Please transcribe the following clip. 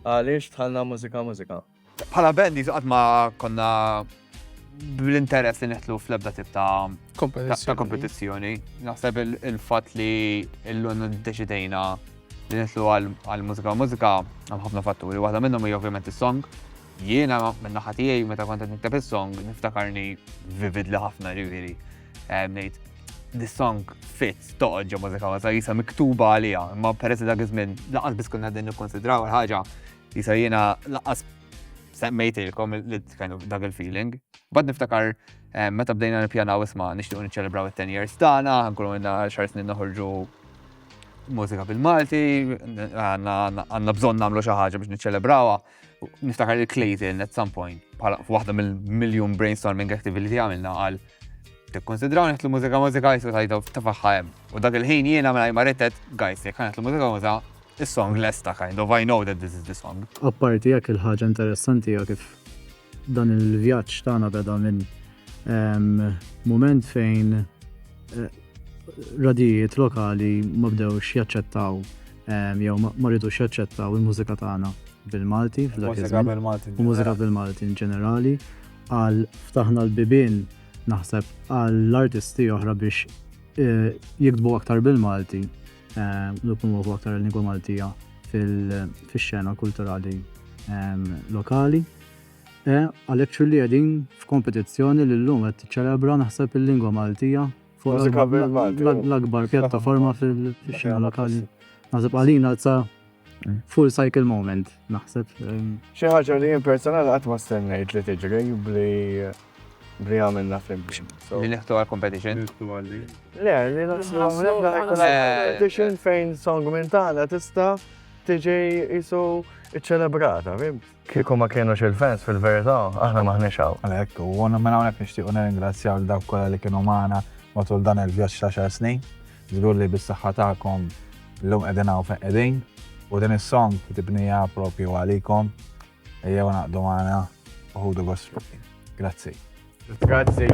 Għaliex tħallna mużika? Bħala band qatt ma konna bl-interess li neħtlu fl-ebda tip ta' kompetizzjoni. Naħseb il-fatt li l-lun deċidejna li neħtlu għal-mużika għam ħafna fatturi. Waħda minnhom hija ovvjament is-song. Jiena minn naħa tiegħi meta kont qed nikteb is-song niftakarni vividli ħafna ġifieri. Ngħid this song fits toqgħod ġo mużika sa jisa miktuba għaliha, imma peress dak iż-żmien laqas biss konna qegħdin nikkonsidraw il-ħaġa jisa jiena laqas semmejtilkom kind of dak il-feeling. Bad niftakar meta bdejna nippjanaw isma' nixtiequ niċċelebraw it-10 years tagħna, nkunu għandna xar snin noħorġu mużika bil-Malti, għandna bżonn nagħmlu xi ħaġa biex niċċelebrawha. Niftakar li Clayton at some point bħala waħda mill-miljun brainstorming activity għamilna qal tikkonsidraw neħtlu mużika jisu tajta tafaħħa hemm. U dak il-ħin jiena minn ma rettet, guys, jekk neħtlu mużika is-song lesta kind of I know that this is the song. Apparti jekk il-ħaġa interessanti hija kif dan il-vjaġġ tagħna beda minn mument fejn radijiet lokali ma bdewx jaċċettaw jew ma rridux jaċċettaw il-mużika tagħna bil-Malti u mużika bil-Malti in ġenerali għal ftaħna l-bibien naħseb għall-artisti oħra biex jiktbu aktar bil-Malti u promovu aktar il-lingwa Maltija fil-xena kulturali lokali. Għalhekk li qegħdin f'kompetizzjoni li llum qed tiċċelebra naħseb il-lingwa Maltija fuq l-akbar pjattaforma fil-xena lokali. Naħseb għalina sa full cycle moment naħseb. Xi ħaġa li jien personali qatt ma stennejt li tiġri bli għamilna fl-imkien. Li neħtu għal-competition? Le, li naslu competition fejn song minn tagħna tista' tiġi jisu iċċelebrata, fim? Kieku ma kienux il-fans fil-verità, aħna maħniex hawn. Għalhekk, u għonna minn hawnhekk nixtiequ nirringrazzjaw l dawk kollha li kienu magħna matul dan il-vjaġġ ta' xar snin. Żgur li bis-saħħa tagħkom llum qegħdin hawn fejn qegħdin u din is-song tibnija proprju għalikom ejjew naqdu magħna u ħudu gost. Grazzi. Grazzi.